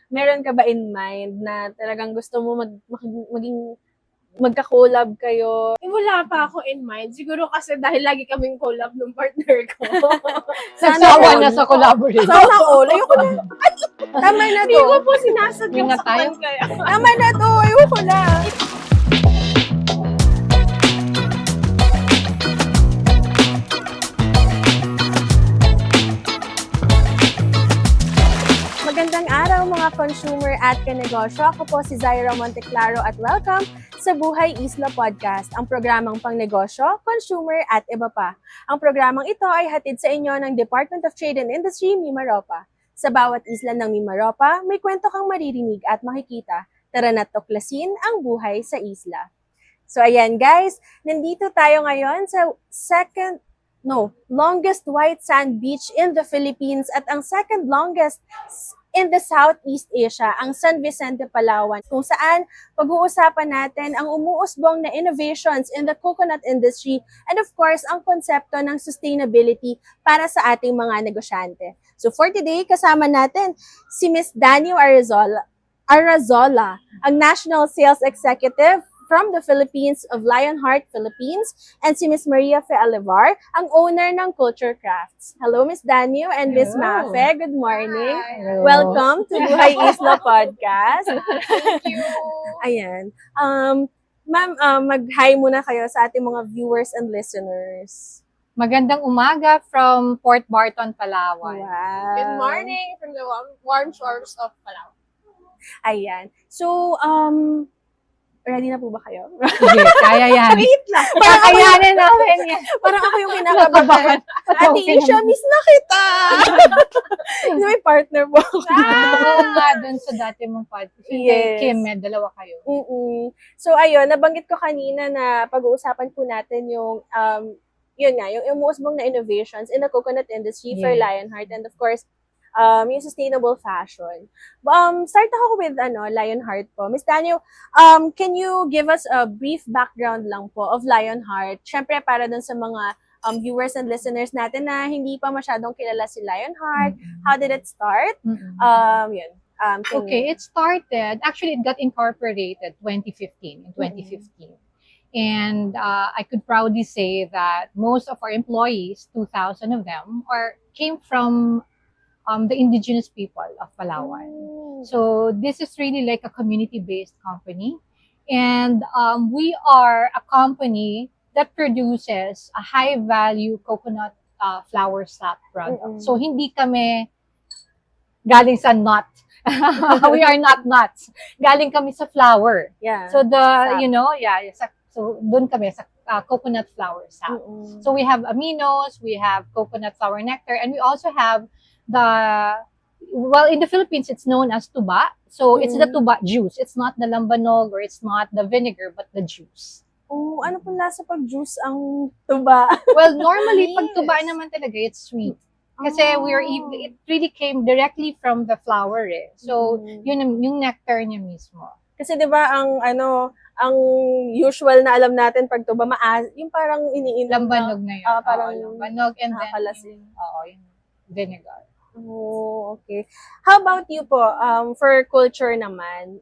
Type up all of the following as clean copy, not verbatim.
meron ka ba in mind na talagang gusto mo maging magka-collab kayo? Wala pa ako in mind. Siguro kasi dahil lagi kaming collab ng partner ko. Nagsawa all. na sa collaboration. Sana all. Ayoko na. Tama na Hindi ko to. po sinasadya Yun na sa tayo. kaya. Tama na to. Ayoko na. Magandang araw mga consumer at kanegosyo. Ako po si Zaira Monteclaro at welcome sa Buhay Isla Podcast, ang programang pangnegosyo, consumer at iba pa. Ang programang ito ay hatid sa inyo ng Department of Trade and Industry, Mimaropa. Sa bawat isla ng Mimaropa, may kwento kang maririnig at makikita. Tara na't tuklasin ang buhay sa isla. So ayan guys, nandito tayo ngayon sa longest white sand beach in the Philippines at ang second longest in the Southeast Asia, ang San Vicente, Palawan, kung saan pag-uusapan natin ang umuusbong na innovations in the coconut industry and of course, ang konsepto ng sustainability para sa ating mga negosyante. So for today, kasama natin si Ms. Daniel Arazola, ang National Sales Executive from the Philippines of Lionheart Philippines, and si Ms. Maria Fe Alivar, ang owner ng Culture Crafts. Hello, Ms. Daniel and Ms. Hello. Mafe. Good morning. Hello. Welcome to Buhay Isla Podcast. Thank you. Ayan. Ma'am, mag-hi muna kayo sa ating mga viewers and listeners. Magandang umaga from Port Barton, Palawan. Wow. Good morning from the warm shores of Palawan. Ayan. So, ready na po ba kayo? Sige, kaya yan. Wait lang. Kakayanin namin yan. Parang ako yung kinakabahan. Ate Isha, miss na kita! May partner po ako. Oo nga, dun sa dati mong podcast. Yes. Kim, may dalawa kayo. So, ayun, nabanggit ko kanina na pag-uusapan po natin yung, yun nga, yung umuusbong na innovations in the coconut industry for Yes. Lionheart and of course, yung sustainable fashion. Start ako with Lionheart po. Miss Daniel, can you give us a brief background lang po of Lionheart? Syempre para dun sa mga viewers and listeners natin na hindi pa masyadong kilala si Lionheart. How did it start? Yun. Okay, it started, actually it got incorporated in 2015. And I could proudly say that most of our employees, 2,000 of them, came from the indigenous people of Palawan. So this is really like a community-based company. And we are a company that produces a high-value coconut flower sap product. So hindi kami galing sa nut. We are not nuts. Galing kami sa flower. Yeah. So Sap. so doon kami sa coconut flower sap. So we have aminos, we have coconut flower nectar, and we also have in the Philippines, it's known as tuba. So it's the tuba juice. It's not the lambanog or it's not the vinegar, but the juice. Oh, ano po lasa pag juice ang tuba? Well, normally, Yes. pag tuba naman talaga, it's sweet. Kasi it really came directly from the flower eh. So, yun yung nectar niya mismo. Kasi 'di ba ang usual na alam natin pag tuba yung parang iniinom Lambanog na yun. parang lambanog and then nakakalasing. yung vinegar. Oh, okay. How about you po? For culture naman,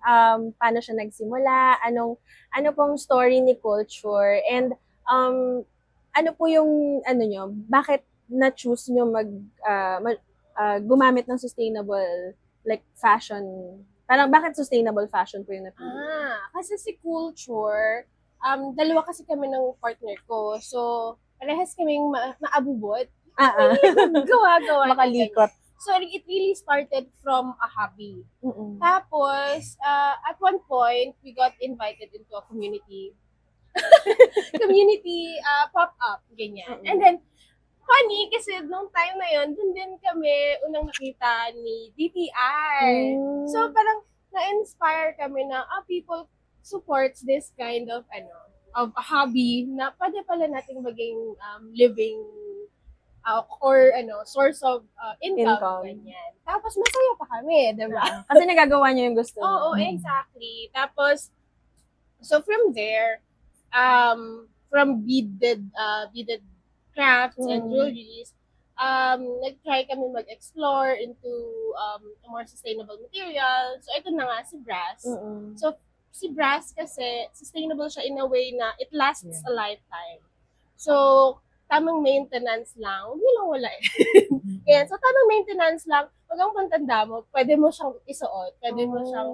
paano siya nagsimula? Ano pong story ni culture? And ano po yung nyo? Bakit na-choose nyo gumamit ng sustainable like fashion? Parang bakit sustainable fashion po yung napili? Kasi si Culture, dalawa kasi kami ng partner ko. So, parehas kaming maabubot. Gawa-gawa. Makalikot. So, it really started from a hobby. Tapos, at one point, we got invited into a community pop-up, ganyan. And then, funny, kasi nung time na yun, dun din kami unang nakita ni DTI. So, parang na-inspire kami na, people supports this kind of, of a hobby na pwede pala nating maging living source of income. Ganyan. Tapos, masaya pa kami, diba? Kasi nagagawa nyo yung gusto. Oo, exactly. Tapos, so from there, from beaded crafts and jewelries, nag-try kami mag-explore into a more sustainable material. So, ito na nga, si brass. Mm-mm. So, si brass kasi, sustainable siya in a way na it lasts a lifetime. So, tamang maintenance lang. Huwag lang wala eh. Yan. So, tamang maintenance lang. Pag ang pantanda mo, pwede mo siyang isuot. Pwede mo siyang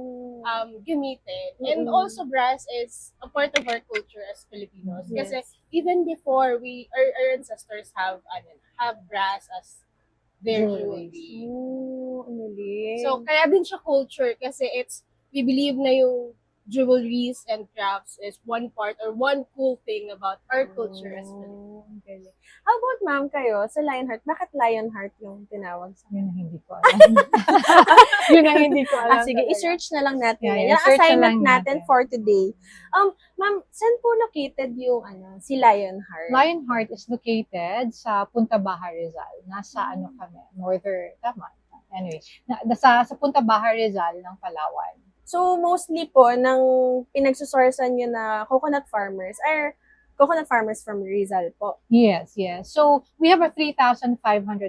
gamitin. And Mm-mm. also, brass is a part of our culture as Filipinos. Yes. Kasi even before, our ancestors have brass as their jewelry. Oh, ang galing. So, kaya din siya culture kasi we believe na yung jewelries and crafts is one part or one cool thing about our culture as Filipinos. Ang galing. How about ma'am kayo, sa Lionheart, bakit Lionheart yung tinawag sa Yun ang hindi ko alam. Yun ang hindi ko alam. sige, talaga. i-search na lang natin. Yeah, yan. Yung i-search na assignment lang natin natin. for today. Ma'am, saan po located yung si Lionheart? Lionheart is located sa Punta Baja, Rizal. Nasa kami, northern, tama. Anyway, sa Punta Baja, Rizal ng Palawan. So, mostly po, ng pinagsusourcean nyo na coconut farmers are coconut farmers from Rizal po. Yes, yes. So, we have a 3,500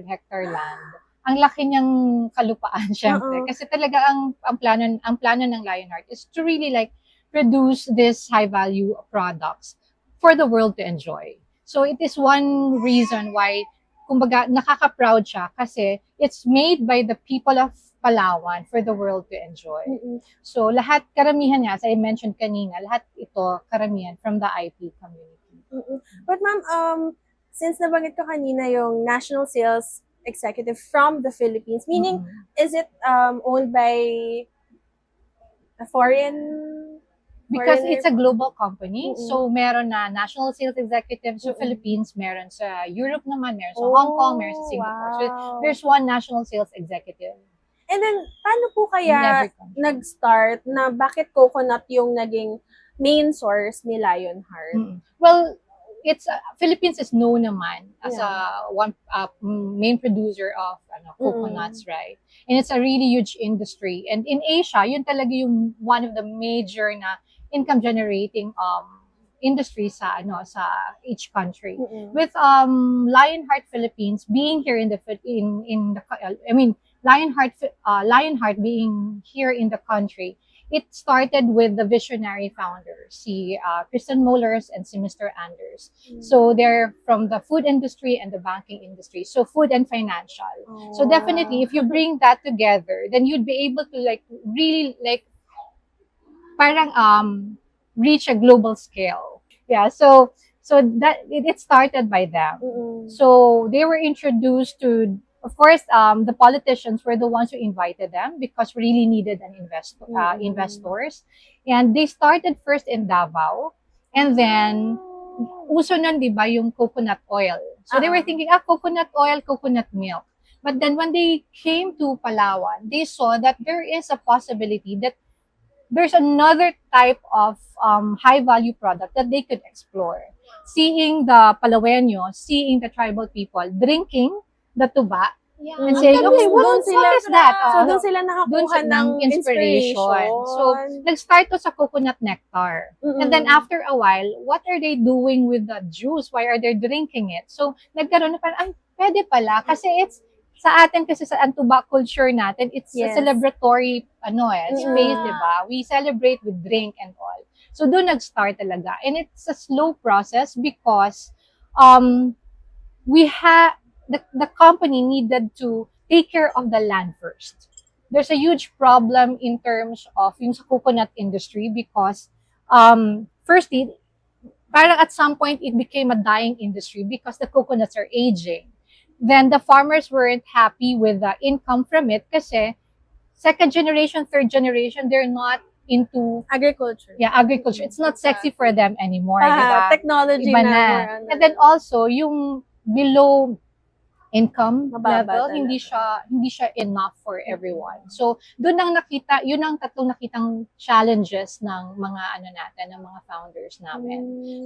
hectare land. Ang laki niyang kalupaan, syempre. Oo. Kasi talaga ang plano ng Lionheart is to really like produce this high value products for the world to enjoy. So, it is one reason why, kumbaga, nakaka-proud siya kasi it's made by the people of Palawan for the world to enjoy. Mm-mm. So, karamihan niya, as I mentioned kanina, lahat ito, karamihan from the IP community. Mm-mm. But ma'am, since nabanggit ko kanina yung National Sales Executive from the Philippines, meaning, is it owned by a foreign? Because foreigner? it's a global company, Mm-mm. so meron na national sales executive sa Mm-mm. Philippines, meron sa Europe naman, meron sa Hong Kong, meron sa Singapore. So, wow. there's one national sales executive And then, paano po in kaya every country. nag-start na bakit coconut yung naging main source ni Lionheart? Well, Philippines is known naman as one main producer of coconuts, right? And it's a really huge industry. And in Asia, yun talaga yung one of the major na income generating industry sa each country. Mm-mm. With Lionheart Philippines being here Lionheart being here in the country, it started with the visionary founders, si Kristen Mollers and si Mr. Anders. So they're from the food industry and the banking industry, so food and financial. So definitely, if you bring that together, then you'd be able to like really like parang reach a global scale. Yeah, so that it started by them. Mm-mm. So they were introduced to, of course, the politicians were the ones who invited them because we really needed an investors. And they started first in Davao, and then uso nun, di ba, yung coconut oil. So they were thinking, coconut oil, coconut milk. But then when they came to Palawan, they saw that there is a possibility that there's another type of high-value product that they could explore. Seeing the Palaweños, seeing the tribal people drinking the tuba, Yeah. and saying, okay, what is that? So, doon sila Doon nakakuha ng inspiration. So, nag-start to sa coconut nectar. Mm-mm. And then after a while, what are they doing with the juice? Why are they drinking it? So, nagkaroon na parang, pwede pala. Kasi sa atin kasi sa tuba culture natin, it's a Yes. celebratory space, Yeah. di ba? We celebrate with drink and all. So, doon nag-start talaga. And it's a slow process because the company needed to take care of the land first. There's a huge problem in terms of yung sa coconut industry because firstly, parang at some point it became a dying industry because the coconuts are aging. Then the farmers weren't happy with the income from it kasi second generation, third generation, they're not into agriculture. agriculture. It's not sexy for them anymore, di ba? Technology Iba na. na. more ano. And then also, yung below income Mababa level, talaga. hindi siya enough for everyone. So, yun ang tatlong nakitang challenges ng mga ng mga founders namin.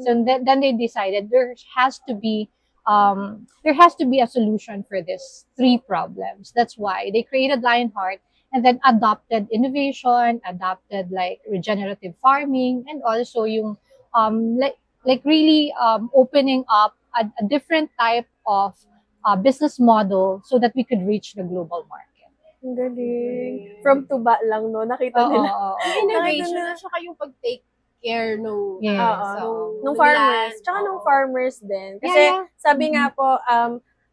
So then they decided there has to be a solution for these three problems. That's why they created Lionheart and then adopted innovation, adopted like regenerative farming, and also yung really opening up a different type of business model so that we could reach the global market. Ang galing. From tuba lang, no? Nakita Oo, nila. oo, oo. Yung innovation Nakita na- at saka yung pag-take care nung Yes, Oo. oo. Nung land. farmers. Tsaka Oo. nung farmers din. Kasi Yeah, yeah. sabi nga po,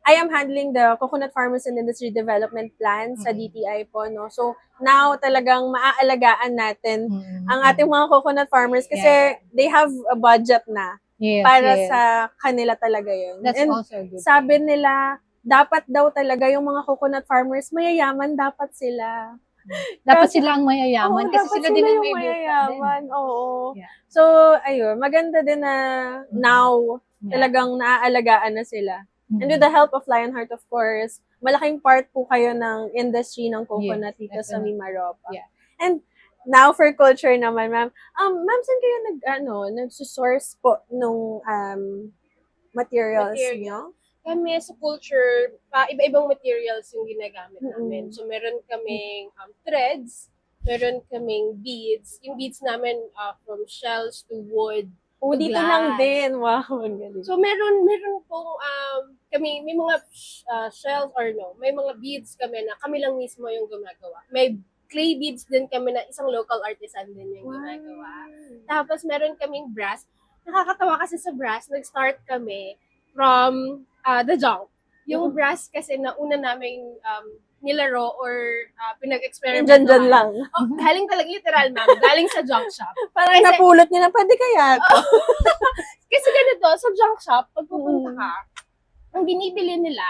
I am handling the Coconut Farmers and Industry Development Plan sa DTI po, no? So, now talagang maaalagaan natin Mm. ang ating mga coconut farmers kasi Yeah. they have a budget na Yes, para yes. sa kanila talaga yun. That's And also a good sabi thing. nila, dapat daw talaga yung mga coconut farmers, mayayaman dapat sila. Dapat kasi- sila ang mayayaman kasi dapat sila din ang yung may buka din. mayayaman. Oo. Yeah. So, ayun, maganda din na now, Yeah. talagang naaalagaan na sila. And with the help of Lionheart, of course, malaking part po kayo ng industry ng coconut Yes, dito sa definitely. Mimaropa. Yeah. And now for culture naman, ma'am. Ma'am, saan kayo nagsusource po nung materials Material. nyo? Kami sa culture, iba-ibang materials yung ginagamit Mm-mm. namin. So, meron kaming threads, meron kaming beads. Yung beads namin from shells to wood. O, to dito glass. lang din. Wow, ang galing. So, meron pong kami, may mga shells or no, may mga beads kami na kami lang mismo yung gumagawa. May clay beads din kami na isang local artisan din yung gumagawa. Tapos, meron kaming brass. Nakakatawa kasi sa brass, nag-start kami from the junk. Yung brass kasi na una naming nilaro or pinag-experiment. Dyan lang. Oh, galing talaga, literal ma'am. Galing sa junk shop. Parang Kasi- napulot nila, pwede kaya to? Kasi ganito, sa junk shop, pag pupunta ka, ang binibili nila,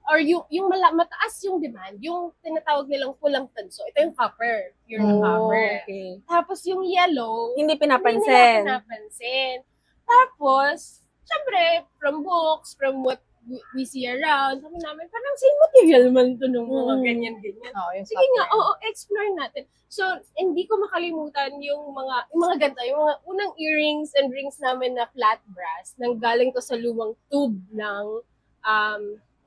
or yung mataas yung demand, yung tinatawag nilang pulang tanso. Ito yung copper. Yung copper. Okay. Tapos yung yellow, Hindi hindi nila pinapansin. pinapansin. Tapos, syempre, from books, from what we see around, sabi namin, parang same material man to nung mga Mm. ganyan-ganyan. Oo, yung Sige nga, software. oo, explore natin. So, hindi ko makalimutan yung mga ganito, yung mga unang earrings and rings namin na flat brass, nang galing to sa lumang tube ng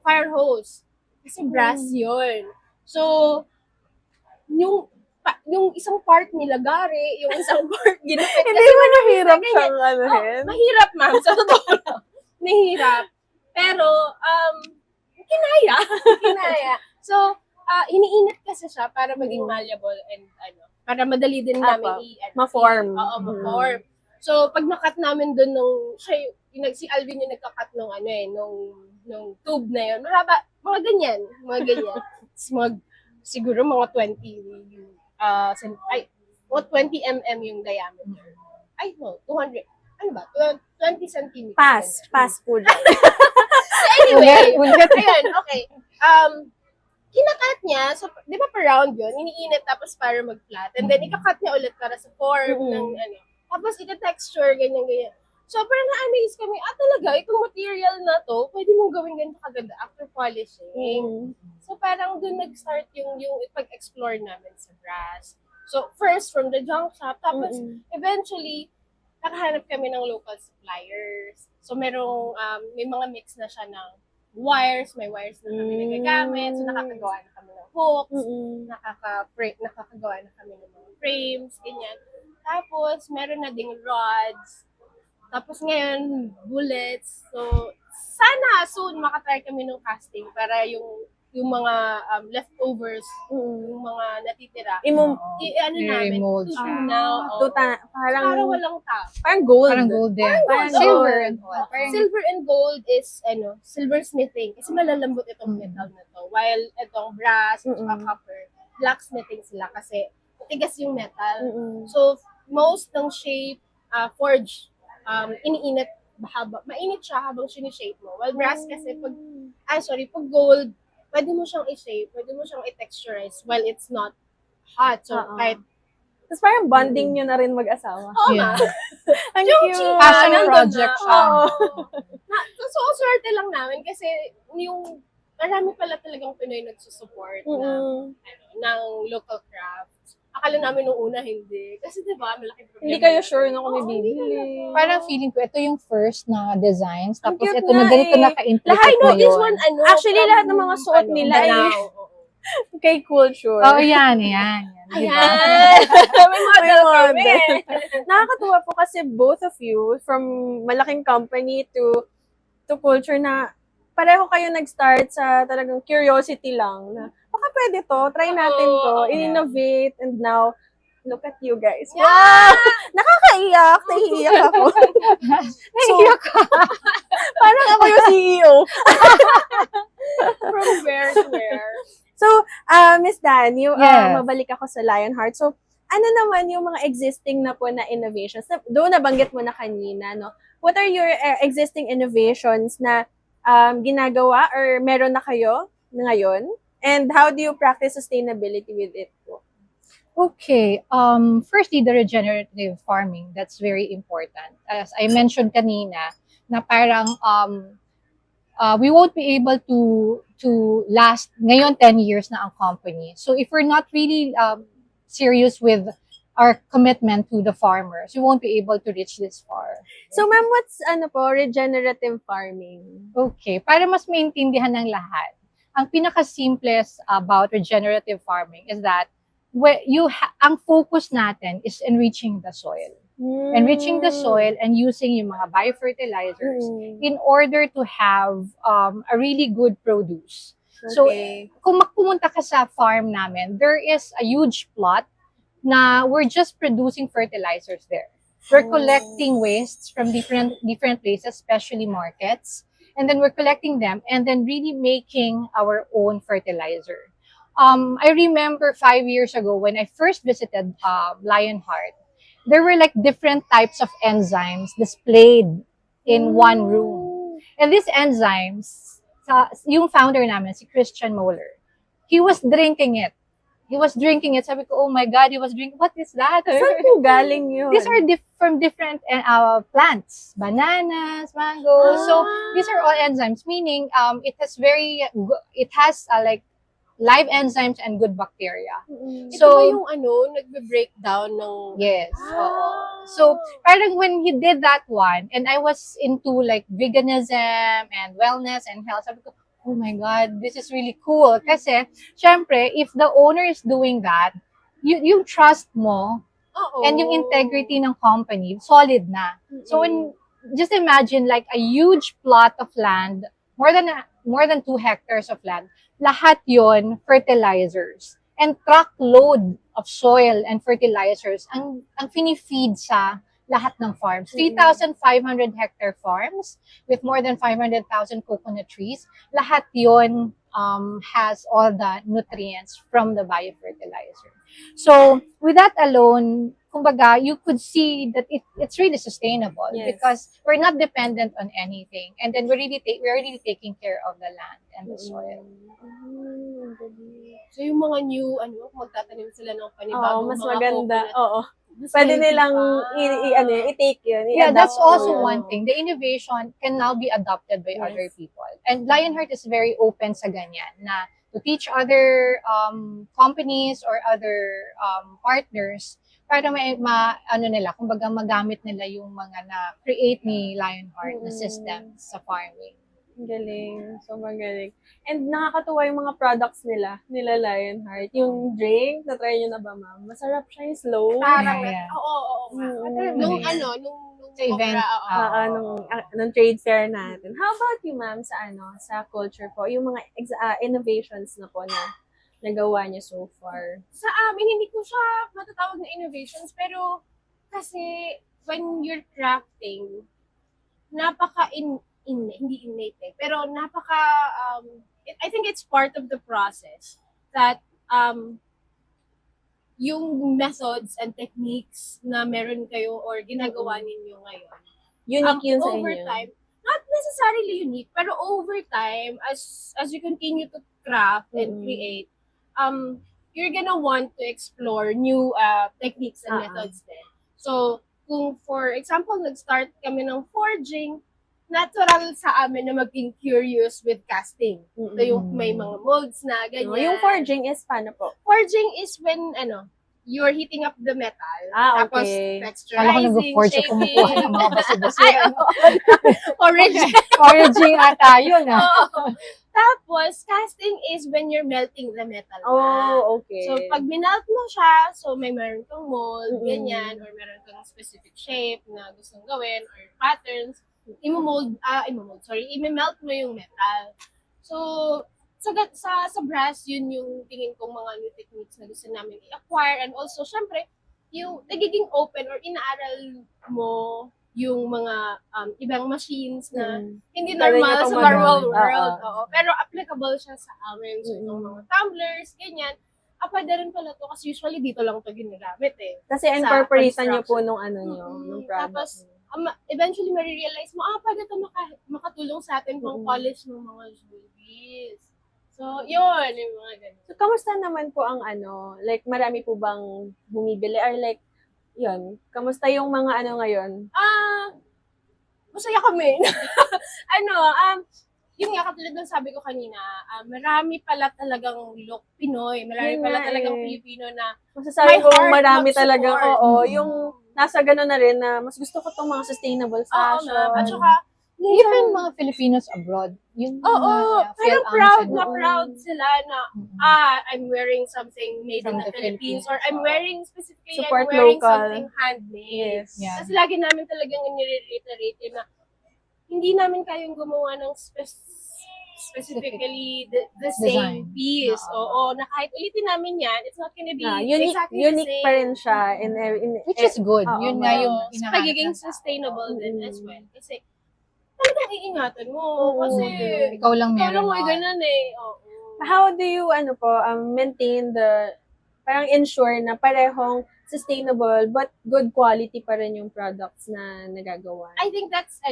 fire hose. Kasi brass yun. So, yung isang part nilagari, yung isang part ginupit. Hindi mo nahirap ganyan. siyang anuhin? Mahirap, ma'am. Sa totoo lang. Mahirap. Pero, kinaya. Kinaya. So, iniinit kasi siya para maging malleable and para madali din namin Ma-form. Oo, ma-form. So, pag nakat namin doon si Alvin yung nagka-cut nung tube na yun. Mahaba, mga ganyan. Siguro mga 20, mga 20 mm yung diameter. Ay, no, 200. Ano ba? 20 centimeters. Pass po dyan. Anyway, Ulit. ayun, okay. Kinakat niya, so, di ba per round yun? Iniinit tapos para mag-flat. And then, ikakat niya ulit para sa form ng Tapos, ita-texture, ganyan-ganyan. So, parang na-amaze kami, talaga, itong material na to, pwede mong gawin ganito kaganda after polishing. So, parang dun nag-start yung pag-explore namin sa brass. So, first, from the junk shop, tapos, eventually, nakahanap kami ng local suppliers. So, may mga mix na siya ng wires, may wires na kami nagagamit, so nakakagawa na kami ng hooks, nakakagawa na kami ng mga frames, ganyan. Tapos, meron na ding rods, tapos ngayon, bullets. So, sana soon makatry kami ng casting para yung mga leftovers, yung mga natitira, namin, I-remold to siya. now. Parang walang tap. Parang gold. Parang golden. Parang Silver gold. and all. Parang, Silver and gold is silversmithing. Kasi malalambot itong metal na to. While itong brass at saka copper, blacksmithing sila kasi matigas yung metal. So, most ng shape, forge, iniinit mainit siya habang sinishape mo. While brass kasi pag gold, pwede mo siyang i-shape, pwede mo siyang i-texturize while it's not hot. So, kahit Tapos parang bonding nyo na rin mag-asawa. Oo Yeah. nga. Ang Yung cute. chika, Passion nandun project na. siya. Oo. So, swerte lang namin kasi yung marami pala talagang Pinoy nagsusupport ng local crafts. Akala namin nung una hindi. Kasi diba, malaking problema. Hindi kayo sure na kung may Oo, hindi bibili. talaga. parang feeling ko, ito yung first na designs. Ang Tapos cute ito na nga ganito eh. naka-intricate Lahat na no, this yun. one, Actually, from, lahat ng mga suot nila Danao. Kay Culture. Oo, yan. Diba? Ayan. May model kami. Nakakatuwa po kasi both of you, from malaking company to Culture na pareho kayo nag-start sa talagang curiosity lang na baka pwede to, try natin to, Oo. innovate, and now, look at you guys. Yeah! Wow! Nakakaiyak, naiiyak ako. Naiiyak ka. Parang ako yung CEO. From where to where? So, Miss Dan, Yes. mabalik ako sa Lionheart. So, ano naman yung mga existing na po na innovations? Doon nabanggit mo na kanina, no? What are your existing innovations na ginagawa or meron na kayo ngayon? And how do you practice sustainability with it po? Okay. Firstly, the regenerative farming, that's very important. As I mentioned kanina, na parang we won't be able to last ngayon 10 years na ang company. So if we're not really serious with our commitment to the farmers, we won't be able to reach this far. So, ma'am, what's regenerative farming? Okay, para mas maintindihan ng lahat, ang pinaka-simplest about regenerative farming is that ang focus natin is enriching the soil. Enriching the soil and using yung mga biofertilizers in order to have a really good produce. So, Okay. kung pumunta ka sa farm namin, there is a huge plot na we're just producing fertilizers there. We're collecting wastes from different places, especially markets, and then we're collecting them and then really making our own fertilizer. I remember 5 years ago when I first visited Lionheart, there were like different types of enzymes displayed in one room. And these enzymes, yung founder namin, si Christian Moeller, he was drinking it. Sabi ko, oh my God, he was drinking. What is that? Saan po galing yun? These are from different plants, bananas, mango. So these are all enzymes, meaning it has like live enzymes and good bacteria. Ito So- ba yung nagbe-breakdown ng... Yes. Oo. So parang when he did that one, and I was into like veganism and wellness and health, sabi ko, oh my God, this is really cool. Kasi, syempre, if the owner is doing that, yung trust mo Oo. and yung integrity ng company, solid na. So when just imagine like a huge plot of land, more than 2 hectares of land, lahat yon fertilizers and truckload of soil and fertilizers ang fini-feed sa lahat ng farms. 3,500 hectare farms with more than 500,000 coconut trees. Lahat yon has all the nutrients from the biofertilizer. So, with that alone, kumbaga, you could see that it's really sustainable Yes. because we're not dependent on anything. And then we're really taking care of the land and the soil. So yung mga new, magtatanim sila ng Oo, panibagong mas mga maganda. coconut. Oo. Mas Pwede healthy nilang pa. i-take yun. Yeah, i-adapt that's also yun. one thing. The innovation can now be adopted by Yes. other people. And Lionheart is very open sa ganyan na to teach other companies or other partners para kumbaga magamit nila yung mga na-create ni Lionheart na systems sa farming. Ang galing. So, magaling. And nakakatuwa yung mga products nila Lionheart. Yung drink, na-try nyo na ba, ma'am? Masarap siya yung slow. Parang, Yeah. oo nga. Mm. Nung Mm. nung Sa event, Cobra, oo. Nung trade fair natin. How about you, ma'am, sa culture po? Yung mga innovations na po na nagawa niyo so far. Sa amin, hindi ko siya matatawag na innovations, pero kasi when you're crafting, hindi innate pero I think it's part of the process that yung methods and techniques na meron kayo or ginagawa ninyo ngayon. Unique yun sa Over inyo. time, not necessarily unique, pero over time, as you continue to craft and create, you're gonna want to explore new techniques and methods din. So, kung for example, nag-start kami ng forging, natural sa amin na maging curious with casting. So, yung may mga molds na, ganyan. Yung forging is paano po? Forging is when, you're heating up the metal. Tapos, Okay. texturizing, Kala ko nag-forge shaping. kumukuha ng mga basi-basi. Ay, Origin. Origin ata yun ah. Oo. Tapos, casting is when you're melting the metal. Oh, okay. So, pag minelt mo siya, so may meron kang mold, Mm-mm. ganyan, or meron kang specific shape na gustong gawin, or patterns. i-melt mo yung metal. So, sa brass, yun yung tingin kong mga new techniques na gusto namin i-acquire. And also, syempre, yung nagiging open or inaaral mo yung mga ibang machines na hindi Pwede normal niyo sa pang Marvel magamit. world. Oo. Oo. Pero applicable siya sa amin. So, itong mga tumblers, ganyan. Pwede rin pala to kasi usually dito lang to ginagamit eh. Kasi incorporatean niyo po construction. nung ano niyo, nung product. Tapos, eventually, marirealize mo, pwede ito makatulong sa atin pang polish ng mga jewelries. So, yun, yung mga ganun. So, kamusta naman po ang ano? Like, marami po bang bumibili? Or like, yun, kamusta yung mga ano ngayon? Masaya kami. Yun nga, katulad ng sabi ko kanina, marami pala talagang look Pinoy. Marami Yun pala nga talagang eh. Pilipino na Masasabi My ko heart marami mag-support. talagang, yung nasa gano'n na rin na mas gusto ko tong mga sustainable oo, fashion. ma'am. At saka, Even mga Filipinos abroad, yung parang proud sila na, I'm wearing something made in From the the Philippines, Philippines. or I'm wearing specifically, Support I'm wearing local. something handmade. Yes. Yeah. Kasi lagi namin talagang nire-reiterate yun na hindi namin kayang gumawa ng specifically the same Design. piece. Oo. Oo, na kahit ulitin namin yan, it's not gonna be Unique, exactly the unique same. pa rin siya. Which is good. Oo, Yun nga yung So, hinahanap pagiging ng tao. sustainable din Mm. as well. Kasi talagang iingatan mo. Oo, Kasi Ikaw lang ikaw lang meron may nun. ganun eh. Oo. How do you, maintain parang ensure na parehong sustainable but good quality pa rin yung products na nagagawa? I think that's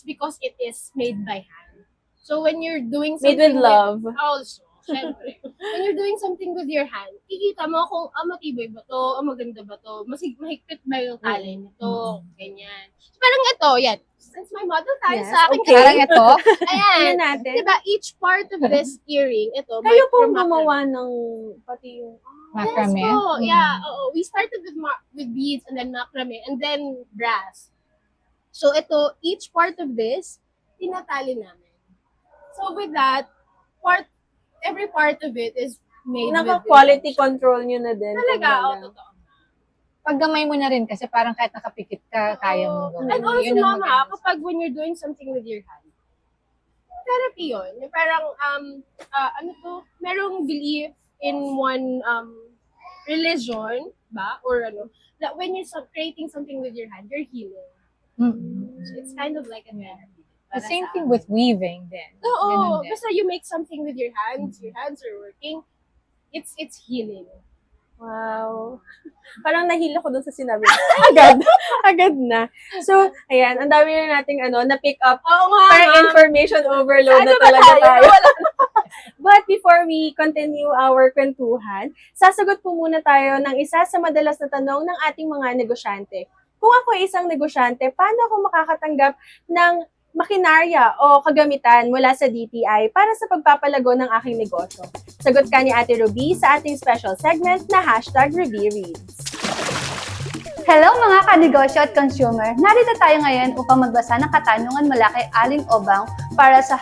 because it is made by hand. So when you're doing Made something with love. also, syempre. When you're doing something with your hand, kikita mo kung matibay ba to, maganda ba to, mahigpit ba yung tali nito, ganyan. So, parang ito, yan. Since may model tayo Yes, sa akin, okay. Parang ito, ayan. Tingnan natin. Diba, each part of this earring, ito, Kayo po from macrame. gumawa ng pati yung... macrame. Yes po, yeah. Oo. We started with beads and then macrame and then brass. So ito, each part of this, tinatali namin. So with that, every part of it is made with Naka-quality intention. control nyo na din. Talaga, kumbaga. totoo. Paggamay mo na rin kasi parang kahit nakapikit ka, kaya mo Oo. gawin. And also, Yun ang mama, maganda. kapag when you're doing something with your hand, therapy yun. Yung parang, merong belief in one religion, ba? Or that when you're creating something with your hand, you're healing. So it's kind of like a therapy. The Para same sa thing akin. with weaving din. Oo, Ganun din. basta you make something with your hands are working, it's healing. Wow. Parang nahilo ko dun sa sinabi. Agad na. So, ayan, ang dami na nating na-pick up. Oo nga, Parang ma'am. information overload na Ano ba talaga tayo? tayo. But before we continue our kwentuhan, sasagot po muna tayo ng isa sa madalas na tanong ng ating mga negosyante. Kung ako ay isang negosyante, paano ako makakatanggap ng makinarya o kagamitan mula sa DTI para sa pagpapalago ng aking negosyo? Sagot ka ni Ate Ruby sa ating special segment na #RubyReads. Hello mga kanegosyo at consumer! Narito tayo ngayon upang magbasa ng katanungan mula kay Aling Obang para sa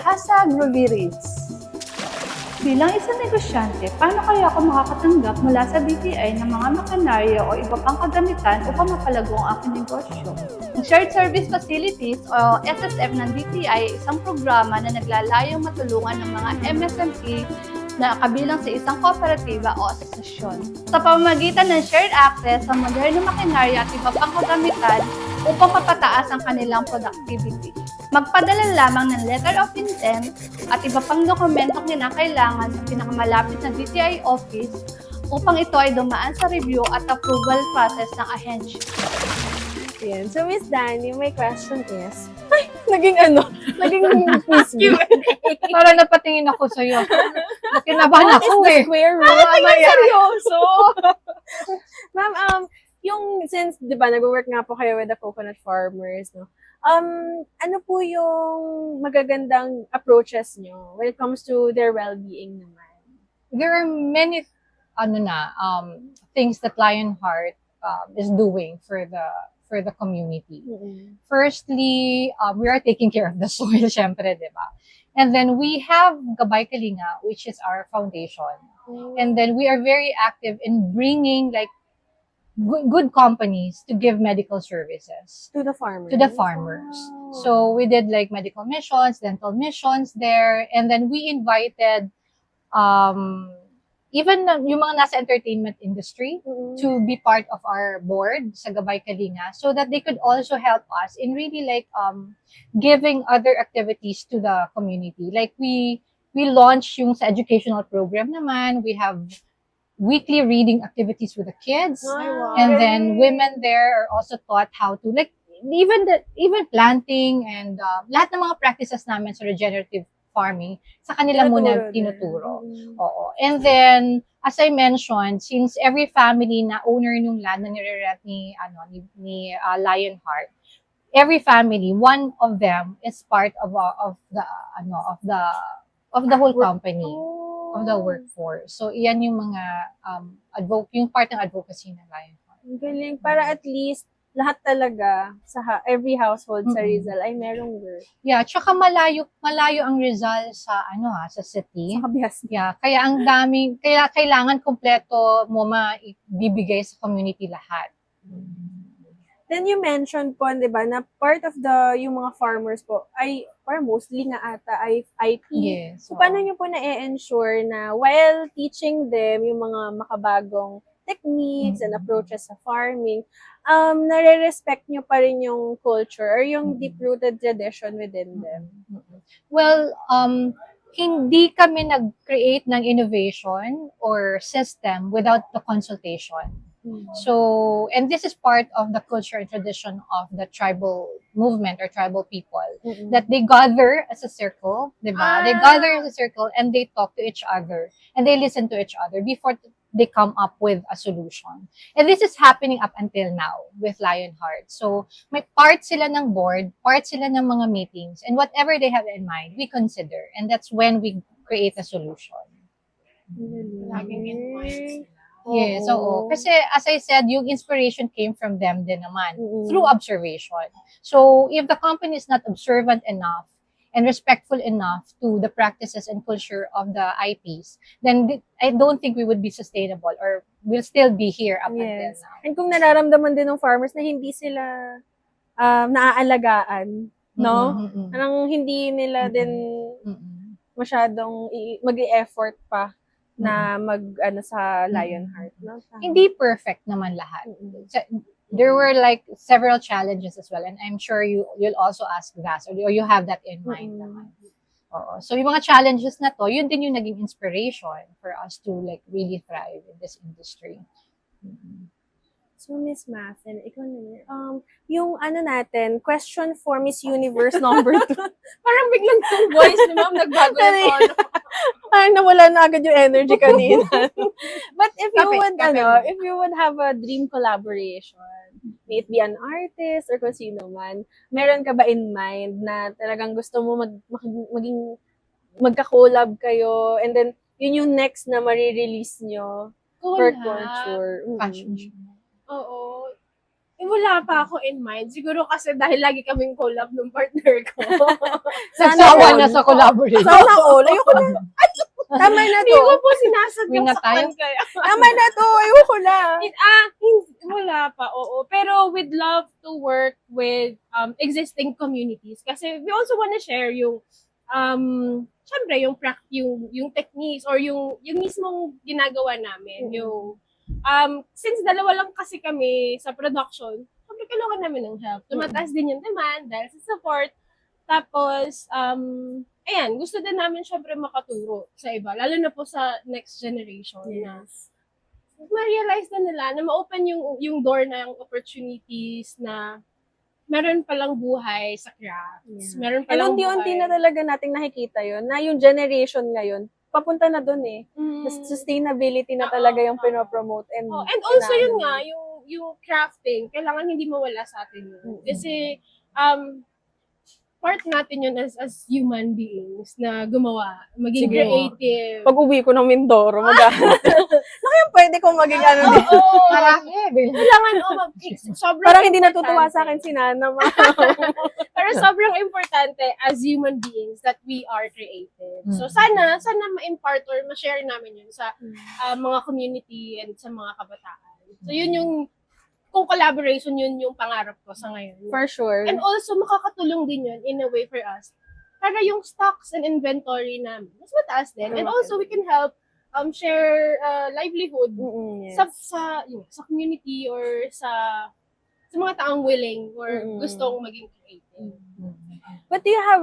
#RubyReads. Bilang isang negosyante, paano kaya ako makakatanggap mula sa DTI ng mga makinarya o iba pang kagamitan upang mapalago ang aking negosyo? Ang Shared Service Facilities o SSF ng DTI ay isang programa na naglalayong matulungan ng mga MSME na kabilang sa isang kooperatiba o asosasyon. Sa pamamagitan ng shared access sa modernong makinarya at iba pang kagamitan upang mapataas ang kanilang productivity. Magpadala lamang ng letter of intent at iba pang dokumentong kinakailangan sa pinakamalapit na DTI office upang ito ay dumaan sa review at approval process ng ahensya. Yan. So, Miss Danny, my question is, naging crispy. Parang napatingin ako sa'yo. Kinabahan ako the eh. square root? Seryoso! Ma'am, since, di ba, nag-work nga po kayo with the coconut farmers, no? Ano po yung magagandang approaches nyo when it comes to their well-being naman? There are many things that Lionheart is doing for the community. Firstly, we are taking care of the soil, syempre, di ba? And then we have Gabay Kalinga, which is our foundation. And then we are very active in bringing like good companies to give medical services To the farmers. to the farmers. Wow. So we did like medical missions, dental missions there, and then we invited even yung mga nasa entertainment industry Mm-mm. to be part of our board sa Gabay Kalinga so that they could also help us in really like giving other activities to the community. Like we launch yung sa educational program naman, we have weekly reading activities with the kids. Wow. And then women there are also taught how to like even planting and lahat ng mga practices namin sa regenerative farming sa kanila muna tinuturo. Oo. And then as I mentioned, since every family na owner ng land na nire-rent ni Lionheart, every family, one of them is part of the whole company. Of the workforce. So, iyan yung mga yung part ng advocacy ng Lionheart. Ang galing. Para at least lahat talaga sa every household sa Rizal ay merong work. Yeah, tsaka malayo ang Rizal sa sa city. Sa Kabias. Yeah, kaya kailangan kumpleto mo maibibigay sa community lahat. Then you mentioned po, di ba, na part of yung mga farmers po ay, or mostly nga ata, ay IP. Yes. So, paano nyo po na-ensure na while teaching them yung mga makabagong techniques and approaches sa farming, nare-respect nyo pa rin yung culture or yung deep-rooted tradition within them? Well, hindi kami nag-create ng innovation or system without the consultation. So, and this is part of the culture and tradition of the tribal movement or tribal people, that they gather as a circle, diba? They gather as a circle and they talk to each other and they listen to each other before they come up with a solution. And this is happening up until now with Lionheart. So, may part sila ng board, part sila ng mga meetings, and whatever they have in mind, we consider. And that's when we create a solution. Laging in point. Yes, oo. Kasi as I said, yung inspiration came from them din naman, through observation. So, if the company is not observant enough and respectful enough to the practices and culture of the IPs, then I don't think we would be sustainable or we'll still be here up until now. And kung nararamdaman din ng farmers na hindi sila naaalagaan, no? Parang hindi nila din masyadong mag-e-effort pa na sa Lionheart, no? Hindi perfect naman lahat. There were like several challenges as well, and I'm sure you'll also ask that or you have that in mind naman. Oo. So yung mga challenges na to, yun din yung naging inspiration for us to like really thrive in this industry. So, Miss Mathen, ikaw naman, yung natin, question for Miss Universe number 2. Parang biglang yung voice ni ma'am nagbago na po. Ay, nawala na agad yung energy kanina. But if you would have a dream collaboration, may it be an artist or kung sino man, meron ka ba in mind na talagang gusto mo magka-collab kayo and then yun yung next na ma-release nyo for culture? Fashion show. Oo. Wala pa ako in mind. Siguro kasi dahil lagi kaming collab ng partner ko. Nagsawa na sa collaboration. Sana all. Ayoko na. Tama na Hindi to. ko po sinasadya Wala sa tayo? kaya. Tama na to. Ayoko na. Wala pa, oo. Pero we'd love to work with existing communities. Kasi we also wanna share yung syempre, yung techniques or yung mismong ginagawa namin. Yung since dalawa lang kasi kami sa production, syempre kailangan namin ng help. Tumataas din yung demand dahil sa support. Tapos, ayan, gusto din namin syempre makaturo sa iba, lalo na po sa next generation na ma-realize na nila na ma-open yung door ng opportunities na meron palang buhay sa crafts. Meron And palang unti-unti buhay. na talaga nating nakikita yun, na yung generation ngayon, papunta na dun eh. Sustainability na talaga yung pinopromote. And Also yun nga, yung crafting, kailangan hindi mawala sa atin yun. Kasi, part natin yun as human beings na gumawa, maging Sige. creative. Pag uwi ko ng Mindoro, maghahanap. Na kaya pwede kong maging dito. Oo. Marami. Kailangan, sobrang Parang hindi natutuwa importante. sa akin si Nana. Pero sobrang importante as human beings that we are creative. So sana ma-impart or ma-share namin yun sa mga community and sa mga kabataan. So yun yung kung collaboration yun yung pangarap ko sa ngayon. For sure. And also, makakatulong din yun in a way for us. Para yung stocks and inventory namin, mas mataas din. And also, we can help share livelihood Yes. sa community or sa mga taong willing or Mm-mm. gustong maging creative. But do you have,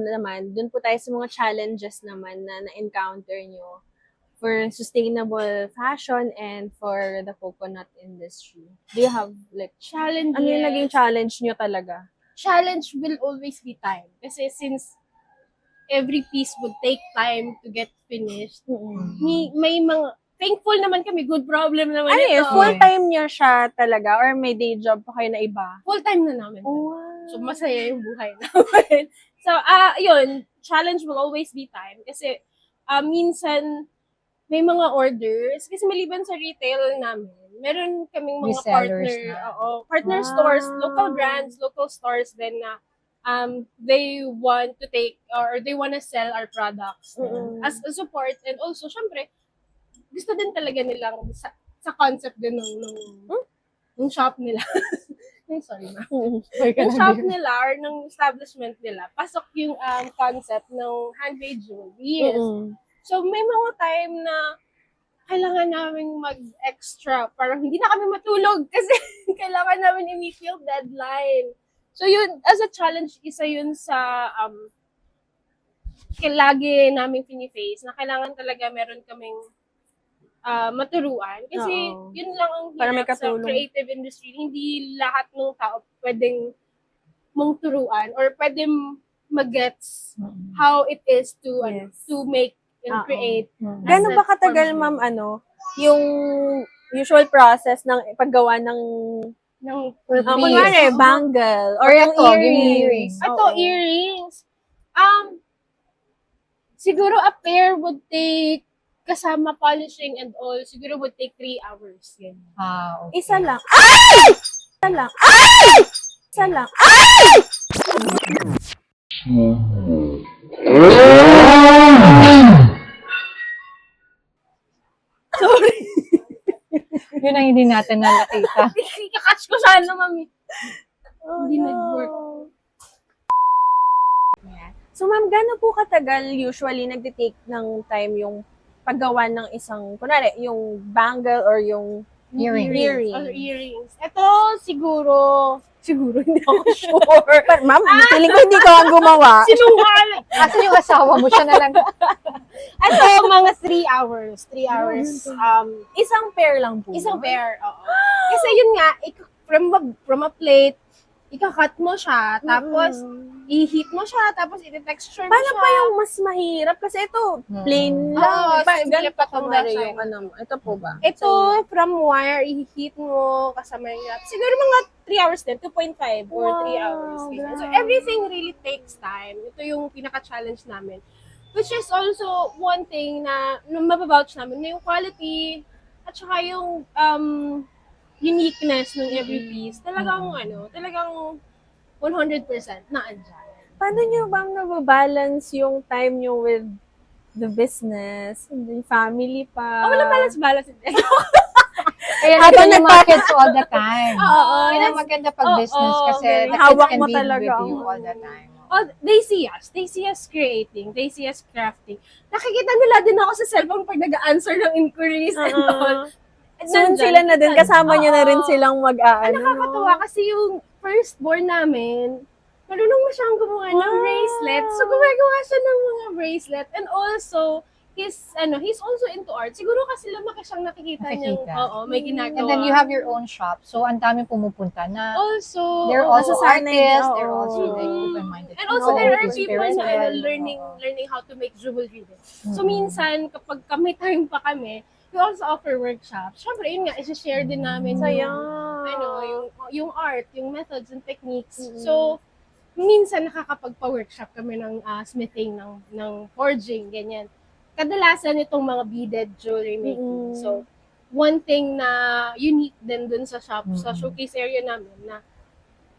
naman, dun po tayo sa mga challenges naman na na-encounter nyo for sustainable fashion and for the coconut industry? Do you have, like, Challenges. ano yung naging challenge nyo talaga? Challenge will always be time. Kasi since every piece would take time to get finished, may mga, thankful naman kami, good problem naman Ano yun, ito. full-time nyo siya talaga or may day job pa kayo na iba? Full-time na namin. Oh, So, masaya yung buhay namin. So, yun, challenge will always be time. Kasi, minsan, may mga orders. Kasi maliban sa retail namin, meron kaming mga Resellers partner Wow. stores, local brands, local stores din na they want to take or they want to sell our products as a support. And also, syempre, gusto din talaga nilang sa concept din ng shop nila. Sorry, ma. Yung shop nila or ng establishment nila, pasok yung concept ng handmade jewelry. So, may mga time na kailangan namin mag-extra. Parang hindi na kami matulog kasi kailangan namin i-meet yung deadline. So, yun, as a challenge, isa yun sa lagi namin fini-face na kailangan talaga meron kaming maturuan. Kasi Oo. yun lang ang Para may hirap sa katulong. creative industry. Hindi lahat ng tao pwedeng mong turuan or pwedeng mag-gets how it is to Yes. to make and Oo. create. Gano'n ba katagal, ma'am, yung usual process ng paggawa ng Ng kunwari, bangle or Or yung ito, yung earrings? earrings. Ito, Oo. earrings. Siguro a pair would take, kasama polishing and all, siguro would take 3 hours. Yan. Okay. Isa lang. Ay! Isa lang. Ay! Isa lang. Sorry. Yun ang hindi natin nakita. Ikakatch ko sana, mami. Hindi no. nag-work. So, ma'am, gano'n po katagal usually nagtitake ng time yung paggawa ng isang, kunwari, yung bangle or yung Earring. earring? Or earrings. Ito, siguro hindi ako sure. But, ma'am, feeling ko hindi ko ang gumawa. Sinungaling. Kasi yung asawa mo, siya na lang. Ito, mga 3 hours. 3 hours. Isang pair lang po. Isang pair, oo. Kasi yun nga, from a plate, ikakat mo siya, tapos i-heat mo siya, tapos i-texture mo Paano siya. pa yung mas mahirap? Kasi ito, plain lang. Oo, simple Ganito pa pa tong ba design. yung ano? Ito po ba? Ito, from wire, i-heat mo, kasama yung wrap. Siguro mga 3 hours din, 2.5 or 3 hours. ganyan. So, grabe. everything really takes time. Ito yung pinaka-challenge namin. Which is also one thing na mababouch namin, na yung quality, at saka yung uniqueness ng every piece. Talagang, talagang 100% na andyan. Paano nyo bang nababalance yung time nyo with the business, yung family pa? Wala balance. Kaya Habang natin yung mga kids all the time. Oo, Yun ang maganda pag business oo, kasi very the kids hawak can mo be talaga. with you all the time. Oh, they see us creating, they see us crafting. Nakikita nila din ako sa cellphone pag nag-answer ng inquiries and all. Soon sila na din, kasama nyo na rin silang mag-aano. Nakakatawa kasi yung firstborn namin, marunong na siyang gumawa ng bracelet. So, gumagawa siya ng mga bracelet. And also, he's also into art. Siguro kasi lumaki siyang nakikita niyang, may ginagawa. And then you have your own shop. So, ang daming pumupunta na. Also, They're also nasasanay, artists. oo. They're also like open-minded. And also, there are people Spirits na well. learning how to make jewelry din. So, minsan, kapag may time pa kami, we also offer workshops. Siyempre, yun nga, i-share din namin yung art, yung methods and techniques. So, minsan nakakapagpa-workshop kami ng smithing, ng forging, ganyan. Kadalasan itong mga beaded jewelry making. So, one thing na unique din dun sa shop, sa showcase area namin, na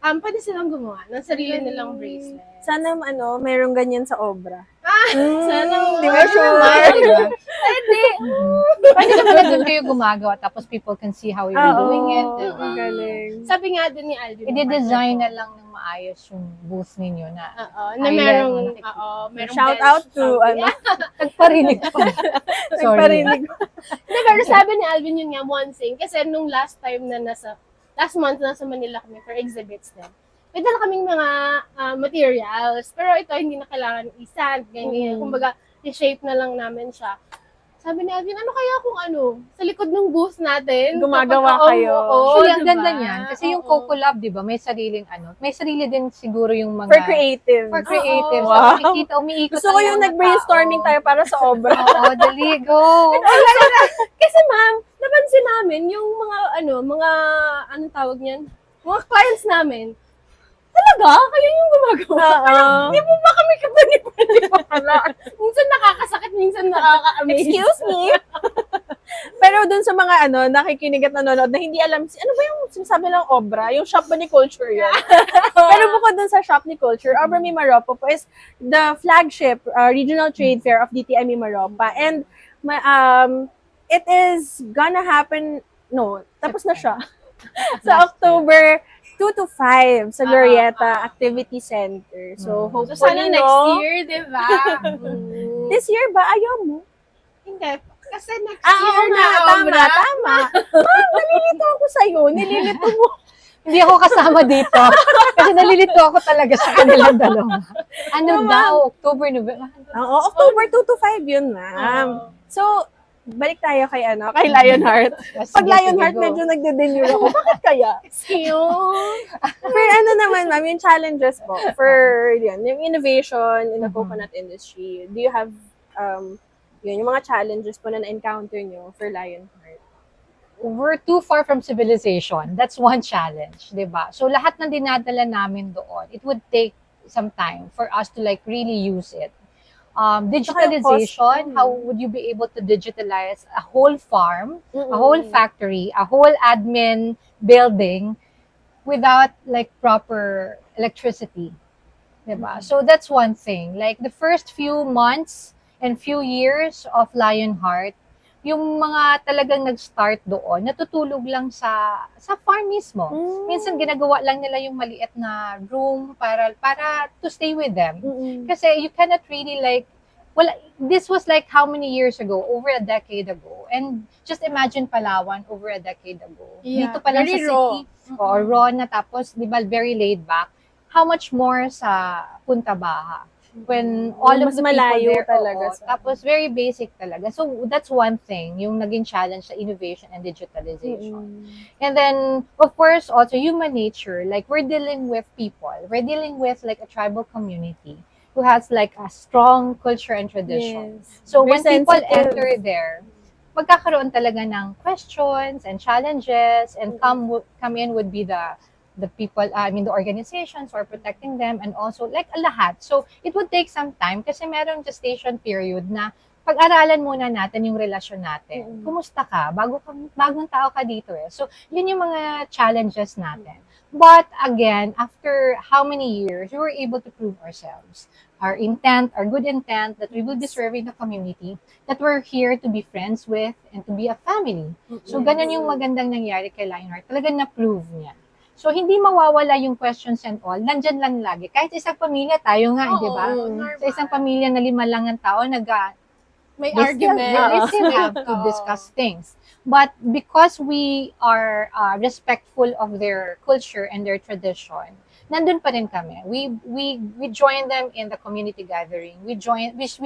Pwede silang gumawa ng sarili nilang bracelet. Sana merong ganyan sa obra. Sana Di ba sure? Diba? Pwede. Pwede naman na doon kayo gumagawa tapos people can see how you're doing it. Oo, Diba? ang galing. Sabi nga din ni Alvin. I-design na lang ng maayos yung booth ninyo na Oo, na Island, merong, nakikita. merong Shout bench, out to, something. nagparinig pa. Sorry. Nagparinig. Hindi, pero sabi ni Alvin yun nga, one thing. Kasi nung last month nasa Manila kami for exhibits din. May dala kaming mga materials. Pero ito, hindi na kailangan i-sand, ganyan. Kumbaga, i-shape na lang namin siya. Sabi ni Alvin, ano kaya kung sa likod ng booth natin? Gumagawa kapag- kayo. Actually, ang diba? ganda niyan. Kasi yung Oo. Coco Lab, di ba, may sariling may sarili din siguro yung mga... For creative. For creative. Oo. So, Wow. makikita, umiikot Gusto ko ang yung mga nag-brainstorming tao. tayo para sa obra. Oo, dali, go. Kasi ma'am, napansin namin yung anong tawag niyan? Mga clients namin, talaga? Kayo yung gumagawa? Oo. Hindi mo ba kami kapani pa pala? Minsan nakakasakit, minsan nakaka-amaze. Excuse me? Pero dun sa mga nakikinig at nanonood na hindi alam, ano ba yung sinasabi ng obra? Yung shop ba ni Culture yun? Pero bukod dun sa shop ni Culture, Obra Mimaropa po is the flagship regional trade fair of DTI Mimaropa. And it is gonna happen, tapos na siya. Sa October 2 to 5 sa Glorieta Activity Center. So, So, hopefully, sana next year, di ba? This year ba? Ayaw mo? Hindi. Kasi next Oo year na nga, obra. tama. Ma'am, nalilito ako sa'yo. Nililito mo. Hindi ako kasama dito. Kasi nalilito ako talaga sa kanilang dalawa. Ano daw? October, November? Oo, October 2 to 5 yun, ma'am. So, balik tayo kay kay Lionheart. Pag Lionheart, medyo nagde-demure ako. Bakit kaya? For naman, ma'am, yung challenges po for yung innovation in the coconut industry. Do you have yung mga challenges po na na-encounter nyo for Lionheart? We're too far from civilization. That's one challenge, di ba? So lahat ng dinadala namin doon, it would take some time for us to really use it. Digitalization, how would you be able to digitalize a whole farm, a whole factory, a whole admin building without proper electricity? Diba? So that's one thing. The first few months and few years of Lionheart, yung mga talagang nag-start doon, natutulog lang sa farm mismo. Minsan ginagawa lang nila yung maliit na room para to stay with them. Kasi you cannot really this was how many years ago? Over a decade ago. And just imagine Palawan over a decade ago. Yeah, Dito pa lang sa very raw. city. Or raw na tapos, di ba, very laid back. How much more sa Punta Baja? When all of Mas the people malayo there, talaga sa- tapos very basic talaga. So that's one thing, yung naging challenge sa innovation and digitalization. And then, of course, also human nature. We're dealing with people. We're dealing with a tribal community who has a strong culture and tradition. Yes. So Very when people sensitive. enter there, magkakaroon talaga ng questions and challenges, and come in would be the people, the organizations who are protecting them, and also lahat. So it would take some time kasi merong gestation period na pag-aralan muna natin yung relasyon natin. Kumusta ka? Bagong tao ka dito eh. So yun yung mga challenges natin. But again, after how many years, we were able to prove ourselves. Our intent, our good intent, that we will be serving the community, that we're here to be friends with, and to be a family. So ganun yung magandang nangyari kay Lionheart. Talagang na-prove niya. So, hindi mawawala yung questions and all. Nandyan lang lagi. Kahit isang pamilya, tayo nga, di ba? normal. Sa isang pamilya na 5 lang ang tao, May they argument. still have to discuss things. But because we are respectful of their culture and their tradition, nandun pa rin kami. We join them in the community gathering. We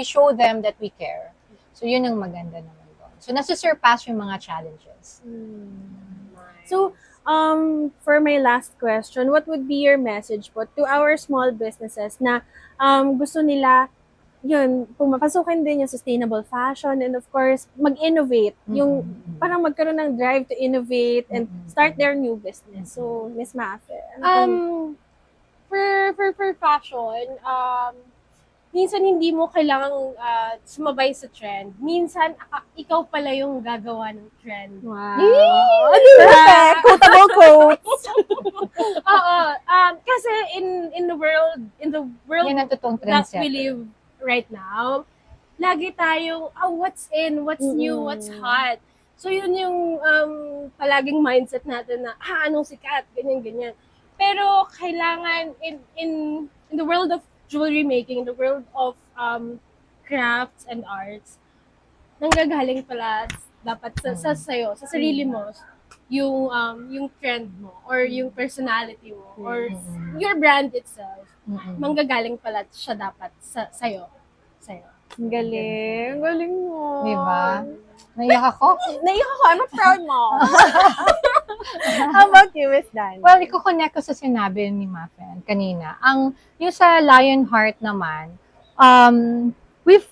show them that we care. So, yun ang maganda naman doon. So, nasusurpass yung mga challenges. So, for my last question, what would be your message po to our small businesses na gusto nila pumapasukin din yung sustainable fashion and of course, mag-innovate. Yung parang magkaroon ng drive to innovate and start their new business. So, Miss Mafe. For fashion, minsan hindi mo kailangang sumabay sa trend. Minsan, ikaw pala yung gagawa ng trend. Wow. Perfect. Quotable quotes. Oo. Kasi in the world Yan ang totoong that trendsetter. we live right now, lagi tayong, what's in, what's new, what's hot. So, yun yung palaging mindset natin na, anong sikat, ganyan. Pero, kailangan, in the world of jewelry making, in the world of crafts and arts, nanggagaling pala dapat sa sayo, sa sarili mo, yung trend mo, or yung personality mo, or your brand itself. Manggagaling pala siya dapat sa'yo. Ang galing. Ang galing mo. Diba? Naiyak ako. Naiyak ako. I'm a proud mom. How about you, Miss Dan? Well, iko-connect ko sa sinabi ni Mafen kanina. Yung sa Lionheart naman,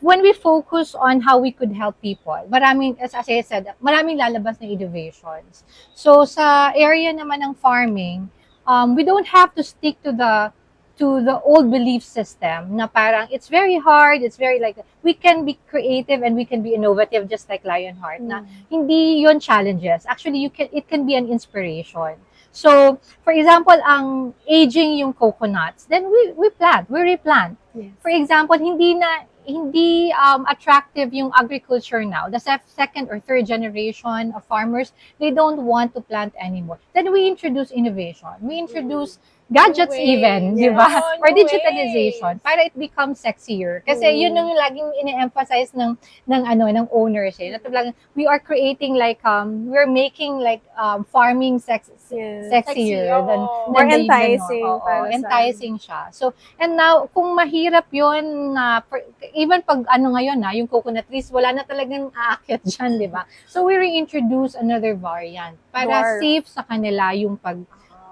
when we focus on how we could help people, maraming, as I said, maraming lalabas na innovations. So, sa area naman ng farming, we don't have to stick to the old belief system na parang it's very hard, it's very like, we can be creative and we can be innovative just like Lionheart, na hindi yon challenges. Actually, it can be an inspiration. So, for example, ang aging yung coconuts, then we replant. Yes. For example, hindi attractive yung agriculture now. The second or third generation of farmers, they don't want to plant anymore. Then we introduce innovation. We introduce gadgets New even, ways. di ba? Oh, Or new digitalization ways. para it becomes sexier. Kasi yun yung laging ini-emphasize ng owners eh. We are creating like we're making like farming sexier than More the- enticing Oo, para sa- enticing siya. So, and now kung mahirap yun na even pag ngayon yung coconut trees, wala na talagang aakyat diyan, di ba? So we reintroduce another variant para Dwarf. safe sa kanila yung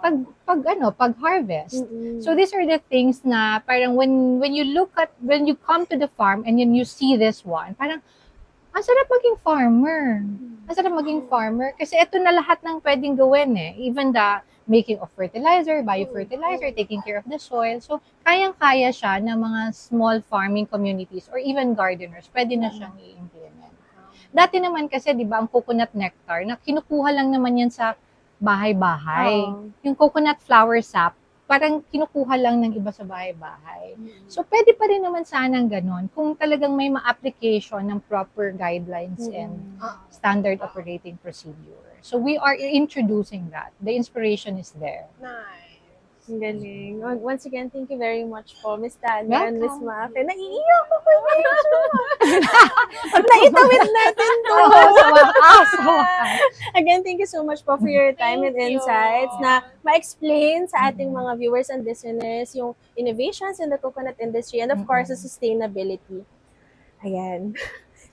pag-harvest. Mm-mm. So these are the things na parang when you come to the farm and then you see this one, parang ang sarap maging farmer. Ang sarap maging farmer kasi ito na lahat ng pwedeng gawin eh. Even the making of fertilizer, biofertilizer, taking care of the soil. So kayang-kaya siya ng mga small farming communities or even gardeners. Pwede na siyang i-implement. Dati naman kasi, di ba, ang coconut nectar, na kinukuha lang naman yan sa bahay-bahay. Oo. Yung coconut flower sap, parang kinukuha lang ng iba sa bahay-bahay. So, pwede pa rin naman sanang ganun kung talagang may ma-application ng proper guidelines and standard operating procedure. So, we are introducing that. The inspiration is there. Nice. Ang galing. Once again, thank you very much po, Miss Tanya and Miss Welcome. Mafe. Naiiyak ako medyo. Pag naitawid natin to. Again, thank you so much po for your time and Thank you. insights na ma-explain sa ating mga viewers and listeners yung innovations in the coconut industry and of course, the sustainability. Ayan.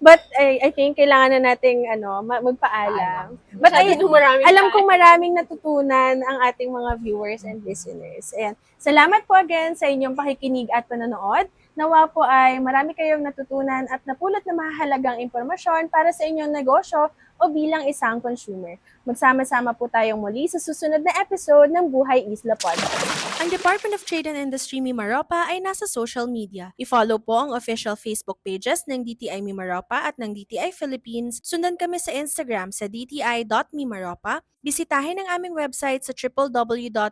But I think kailangan na nating magpaalam. But alam kong maraming natutunan ang ating mga viewers and listeners. Ayan. Salamat po again sa inyong pakikinig at panonood. Nawa po ay marami kayong natutunan at napulot na mahalagang impormasyon para sa inyong negosyo o bilang isang consumer. Magsama-sama po tayong muli sa susunod na episode ng Buhay Isla Podcast. Ang Department of Trade and Industry Mimaropa ay nasa social media. I-follow po ang official Facebook pages ng DTI Mimaropa at ng DTI Philippines. Sundan kami sa Instagram sa dti.mimaropa. Bisitahin ang aming website sa www.dti.gov.ph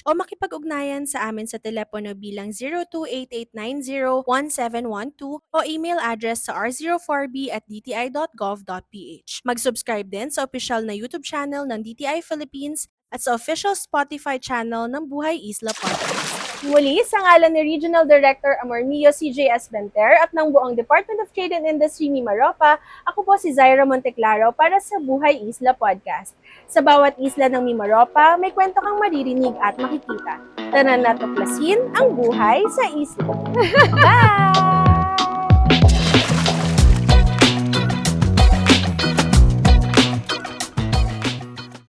o makipag-ugnayan sa amin sa telepono bilang 0288901712 o email address sa r04b@dti.gov.ph. Mag-subscribe din sa official na YouTube channel ng DTI Philippines at sa official Spotify channel ng Buhay Isla Podcast. Muli, sa ngalan ni Regional Director Amormio CJS Benter at ng buong Department of Trade and Industry Mimaropa, ako po si Zaira Monteclaro para sa Buhay Isla Podcast. Sa bawat isla ng Mimaropa, may kwento kang maririnig at makikita. Tara na tuklasin ang buhay sa isla. Bye!